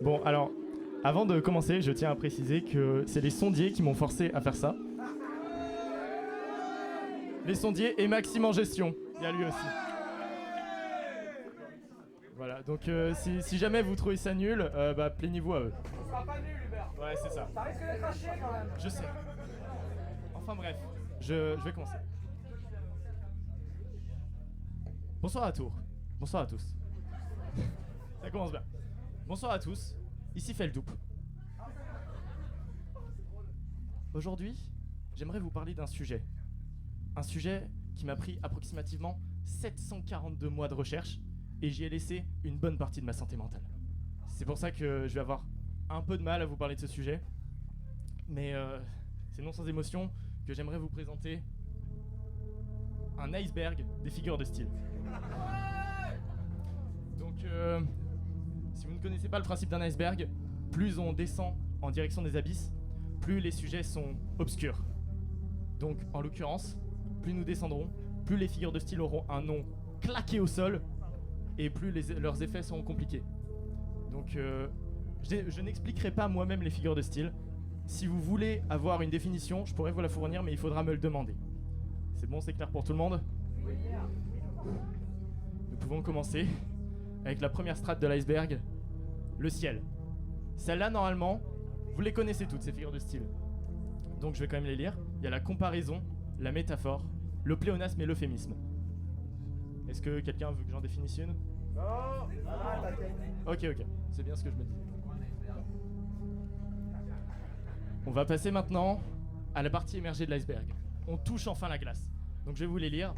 Bon, alors, avant de commencer, je tiens à préciser que c'est les sondiers qui m'ont forcé à faire ça. Les sondiers et Maxime en gestion. Il y a lui aussi. Voilà, donc si jamais vous trouvez ça nul, bah plaignez-vous à eux. Ce sera pas nul, Hubert. Ouais, c'est ça. Ça risque d'être à chier quand même. Je sais. Enfin bref, je vais commencer. Bonsoir à tous. Bonsoir à tous. Ça commence bien. Bonsoir à tous, ici Feldoup. Aujourd'hui, j'aimerais vous parler d'un sujet. Un sujet qui m'a pris approximativement 742 mois de recherche et j'y ai laissé une bonne partie de ma santé mentale. C'est pour ça que je vais avoir un peu de mal à vous parler de ce sujet. Mais c'est non sans émotion que j'aimerais vous présenter un iceberg des figures de style. Donc, si vous ne connaissez pas le principe d'un iceberg, plus on descend en direction des abysses, plus les sujets sont obscurs. Donc, en l'occurrence, plus nous descendrons, plus les figures de style auront un nom claqué au sol, et plus leurs effets seront compliqués. Donc, je n'expliquerai pas moi-même les figures de style. Si vous voulez avoir une définition, je pourrais vous la fournir, mais il faudra me le demander. C'est bon, c'est clair pour tout le monde ? Nous pouvons commencer avec la première strate de l'iceberg, le ciel. Celle-là, normalement, vous les connaissez toutes, ces figures de style. Donc je vais quand même les lire. Il y a la comparaison, la métaphore, le pléonasme et l'euphémisme. Est-ce que quelqu'un veut que j'en définisse une ? Non. Ok, c'est bien ce que je me disais. On va passer maintenant à la partie émergée de l'iceberg. On touche enfin la glace. Donc je vais vous les lire.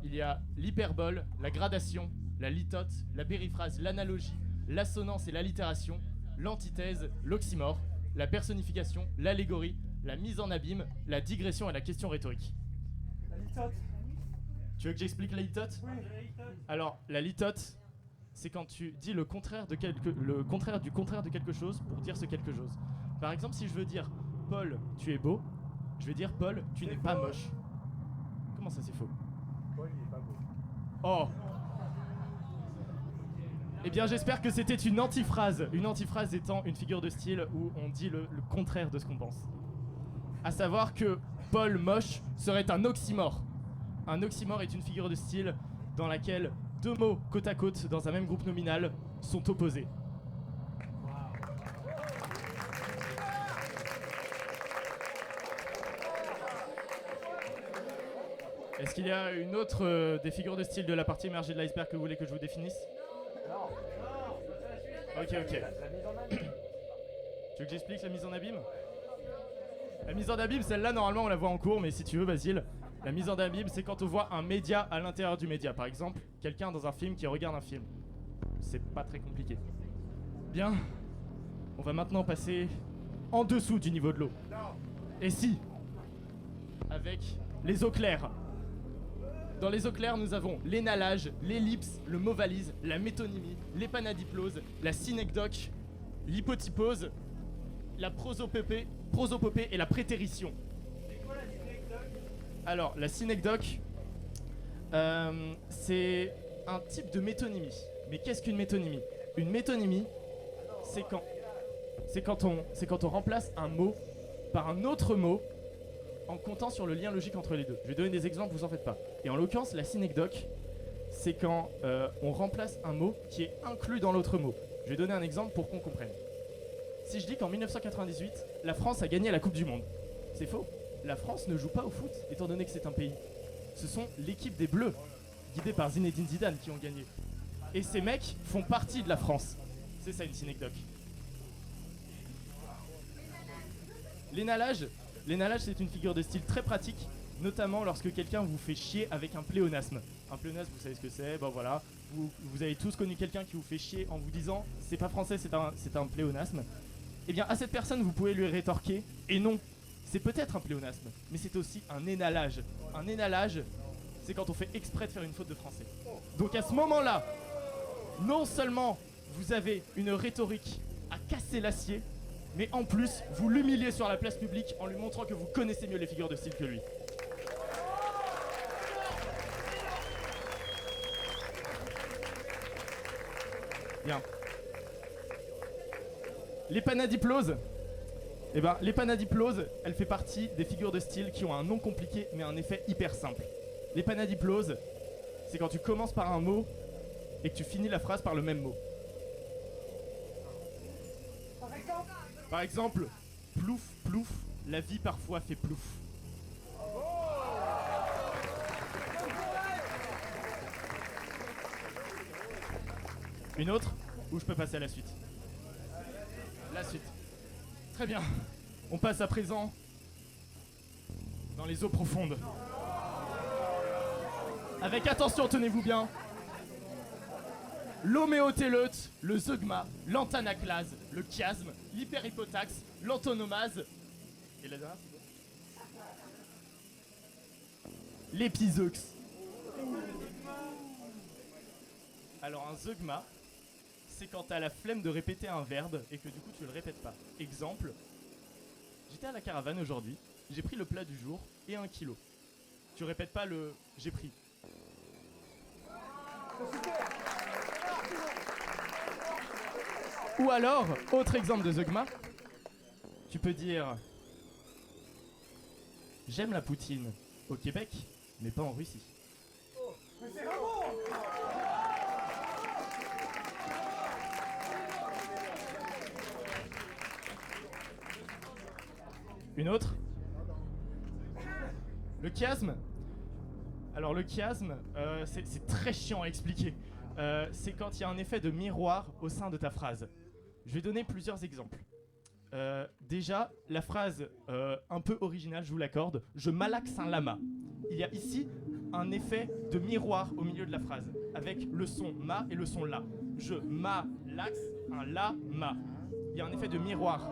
Il y a l'hyperbole, la gradation, la litote, la périphrase, l'analogie, l'assonance et l'allitération, l'antithèse, l'oxymore, la personnification, l'allégorie, la mise en abîme, la digression et la question rhétorique. La litote. Tu veux que j'explique la litote ? Oui. Alors, la litote, c'est quand tu dis le contraire du contraire de quelque chose pour dire ce quelque chose. Par exemple, si je veux dire Paul, tu es beau, je vais dire Paul, tu n'es pas moche. Comment ça, c'est faux ? Paul, il est pas beau. Oh. Eh bien, j'espère que c'était une antiphrase. Une antiphrase étant une figure de style où on dit le contraire de ce qu'on pense. À savoir que Paul moche serait un oxymore. Un oxymore est une figure de style dans laquelle deux mots côte à côte dans un même groupe nominal sont opposés. Est-ce qu'il y a une autre des figures de style de la partie émergée de l'iceberg que vous voulez que je vous définisse ? Non. Ok. La mise en abîme. Tu veux que j'explique la mise en abîme ? La mise en abîme, celle-là, normalement, on la voit en cours, mais si tu veux, Basile, la mise en abîme, c'est quand on voit un média à l'intérieur du média. Par exemple, quelqu'un dans un film qui regarde un film. C'est pas très compliqué. Bien, on va maintenant passer en dessous du niveau de l'eau. Et si, avec les eaux claires. Dans les eaux claires, nous avons l'énalage, l'ellipse, le mot valise, la métonymie, l'épanadiplose, la synecdoque, l'hypotypose, la prosopopée et la prétérition. C'est quoi la synecdoque ? Alors, la synecdoque, c'est un type de métonymie. Mais qu'est-ce qu'une métonymie ? Une métonymie, c'est quand on remplace un mot par un autre mot en comptant sur le lien logique entre les deux. Je vais donner des exemples, vous en faites pas. Et en l'occurrence, la synecdoque, c'est quand on remplace un mot qui est inclus dans l'autre mot. Je vais donner un exemple pour qu'on comprenne. Si je dis qu'en 1998, la France a gagné la Coupe du Monde, c'est faux. La France ne joue pas au foot, étant donné que c'est un pays. Ce sont l'équipe des Bleus, guidée par Zinedine Zidane, qui ont gagné. Et ces mecs font partie de la France. C'est ça une synecdoque. L'énalage, c'est une figure de style très pratique, notamment lorsque quelqu'un vous fait chier avec un pléonasme. Un pléonasme, vous savez ce que c'est, ben voilà. Vous avez tous connu quelqu'un qui vous fait chier en vous disant « c'est pas français, c'est un pléonasme ». Eh bien, à cette personne, vous pouvez lui rétorquer « et non, c'est peut-être un pléonasme, mais c'est aussi un énalage ». Un énalage, c'est quand on fait exprès de faire une faute de français. Donc à ce moment-là, non seulement vous avez une rhétorique à casser l'acier, mais en plus, vous l'humiliez sur la place publique en lui montrant que vous connaissez mieux les figures de style que lui. Bien. L'épanadiplose. Eh ben, l'épanadiplose, elle fait partie des figures de style qui ont un nom compliqué mais un effet hyper simple. L'épanadiplose, c'est quand tu commences par un mot et que tu finis la phrase par le même mot. Par exemple, plouf, plouf, la vie parfois fait plouf. Une autre, ou je peux passer à la suite? La suite. Très bien. On passe à présent dans les eaux profondes. Avec attention, tenez-vous bien. L'homéotéleute, le zeugma, l'antanaclase, le chiasme, l'hyperhypotaxe, l'antonomase et la dernière, l'épizeux. Alors un zeugma, c'est quand t'as la flemme de répéter un verbe et que du coup tu le répètes pas. Exemple, j'étais à la caravane aujourd'hui, j'ai pris le plat du jour et 1 kilo. Tu répètes pas le j'ai pris. Ou alors, autre exemple de zeugma, tu peux dire j'aime la poutine au Québec, mais pas en Russie. Une autre? Le chiasme. Alors le chiasme, c'est très chiant à expliquer. C'est quand il y a un effet de miroir au sein de ta phrase. Je vais donner plusieurs exemples. Déjà, la phrase un peu originale, je vous l'accorde, je malaxe un lama. Il y a ici un effet de miroir au milieu de la phrase, avec le son ma et le son la. Je malaxe un lama. Il y a un effet de miroir.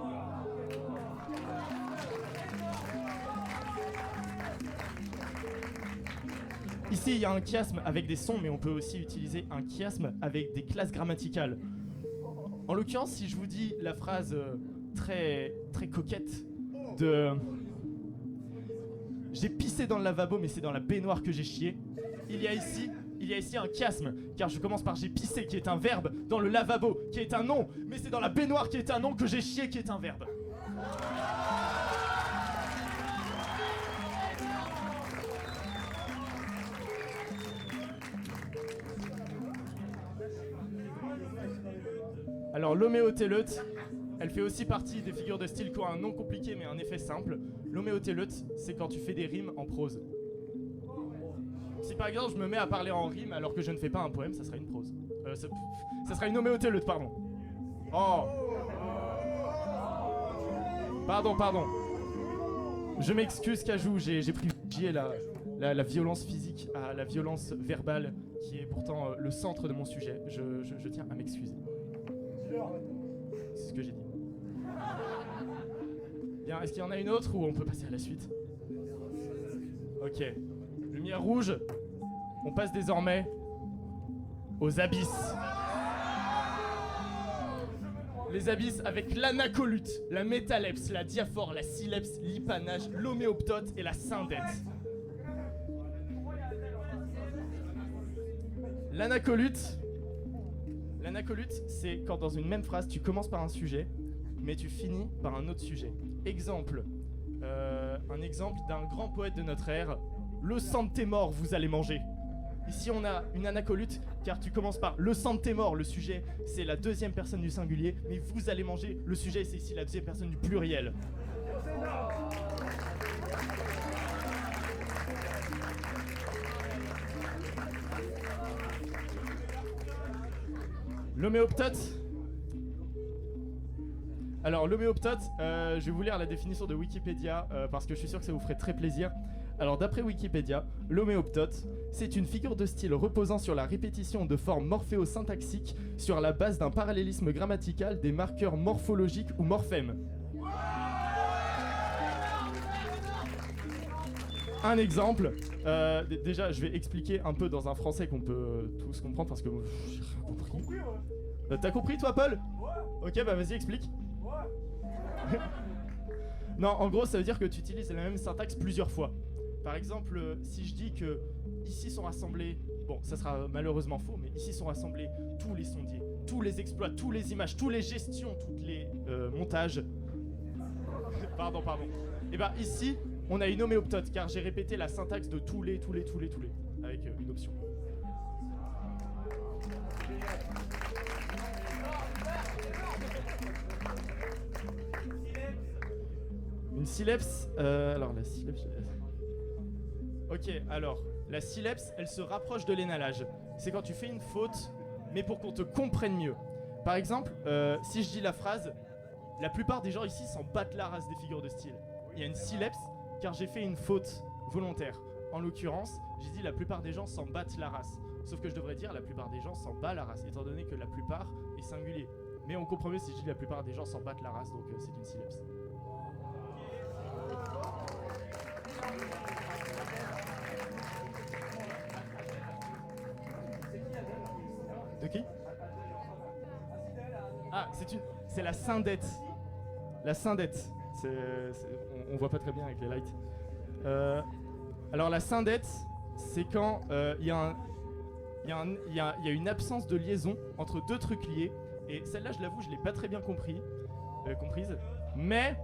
Ici, il y a un chiasme avec des sons, mais on peut aussi utiliser un chiasme avec des classes grammaticales. En l'occurrence, si je vous dis la phrase très coquette de « J'ai pissé dans le lavabo, mais c'est dans la baignoire que j'ai chié », il y a ici un chiasme, car je commence par « j'ai pissé » qui est un verbe, dans le lavabo qui est un nom, mais c'est dans la baignoire qui est un nom que j'ai chié qui est un verbe. Alors l'homéotéleute, elle fait aussi partie des figures de style qui ont un nom compliqué mais un effet simple. L'homéotéleute, c'est quand tu fais des rimes en prose. Si par exemple je me mets à parler en rime alors que je ne fais pas un poème, ça sera une prose. Ça sera une homéotéleute, pardon. Oh. Pardon. Je m'excuse Cajou, j'ai privilégié la violence physique à la violence verbale qui est pourtant le centre de mon sujet. Je tiens à m'excuser. C'est ce que j'ai dit. Bien, est-ce qu'il y en a une autre ou on peut passer à la suite? Ok. Lumière rouge. On passe désormais aux abysses. Les abysses avec l'anacolute, la métalepse, la diaphore, la silepse, l'hypanage, l'homéoptote et la syndète. L'anacolute, c'est quand dans une même phrase, tu commences par un sujet, mais tu finis par un autre sujet. Exemple, un exemple d'un grand poète de notre ère, le sang de tes morts, vous allez manger. Ici, on a une anacolute, car tu commences par le sang de tes morts, le sujet, c'est la deuxième personne du singulier, mais vous allez manger, le sujet, c'est ici la deuxième personne du pluriel. L'homéoptote. Alors l'homéoptote, je vais vous lire la définition de Wikipédia parce que je suis sûr que ça vous ferait très plaisir. Alors d'après Wikipédia, l'homéoptote, c'est une figure de style reposant sur la répétition de formes morphéo-syntaxiques sur la base d'un parallélisme grammatical des marqueurs morphologiques ou morphèmes. Un exemple, déjà je vais expliquer un peu dans un français qu'on peut tous comprendre parce que j'ai rien compris. T'as compris toi Paul? Ok bah vas-y explique. Non en gros ça veut dire que tu utilises la même syntaxe plusieurs fois. Par exemple, si je dis que ici sont rassemblés, bon, ça sera malheureusement faux, mais ici sont rassemblés tous les sondiers, tous les exploits, tous les images, tous les gestions, tous les montages. pardon. Et bah ici, on a une homéoptote, car j'ai répété la syntaxe de tous les, avec une option. Une syllèpse, alors la syllèpse... Ok, alors, la syllèpse, elle se rapproche de l'énalage. C'est quand tu fais une faute, mais pour qu'on te comprenne mieux. Par exemple, si je dis la phrase, la plupart des gens ici s'en battent la race des figures de style. Il y a une syllèpse, car j'ai fait une faute volontaire. En l'occurrence, j'ai dit la plupart des gens s'en battent la race. Sauf que je devrais dire la plupart des gens s'en bat la race, étant donné que la plupart est singulier. Mais on comprend mieux si je dis la plupart des gens s'en battent la race, donc c'est une syllèpse. De qui? Ah, c'est la syndette. La syndette. On voit pas très bien avec les lights. Alors la syndette, c'est quand il y a une absence de liaison entre deux trucs liés. Et celle-là, je l'avoue, je l'ai pas très bien comprise. Mais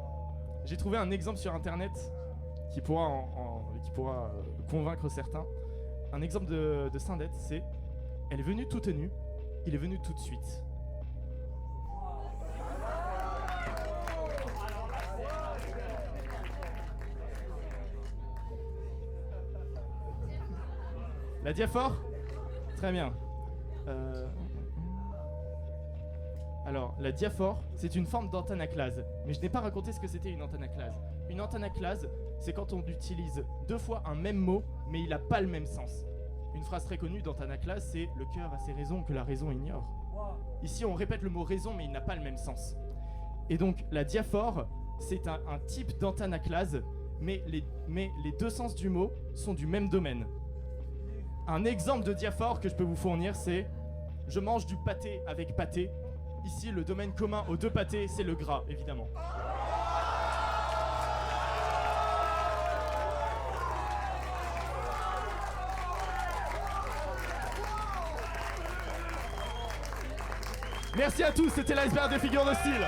j'ai trouvé un exemple sur internet qui pourra convaincre certains. Un exemple de syndette, c'est: elle est venue toute nue, il est venu tout de suite. La diaphore? Très bien. Alors, la diaphore, c'est une forme d'antanaclase. Mais je n'ai pas raconté ce que c'était une antanaclase. Une antanaclase, c'est quand on utilise deux fois un même mot, mais il n'a pas le même sens. Une phrase très connue d'antanaclase, c'est « le cœur a ses raisons que la raison ignore ». Ici, on répète le mot raison, mais il n'a pas le même sens. Et donc, la diaphore, c'est un type d'antanaclase, mais les deux sens du mot sont du même domaine. Un exemple de diaphore que je peux vous fournir, c'est « je mange du pâté avec pâté ». Ici, le domaine commun aux deux pâtés, c'est le gras, évidemment. Merci à tous, c'était l'iceberg des figures de style.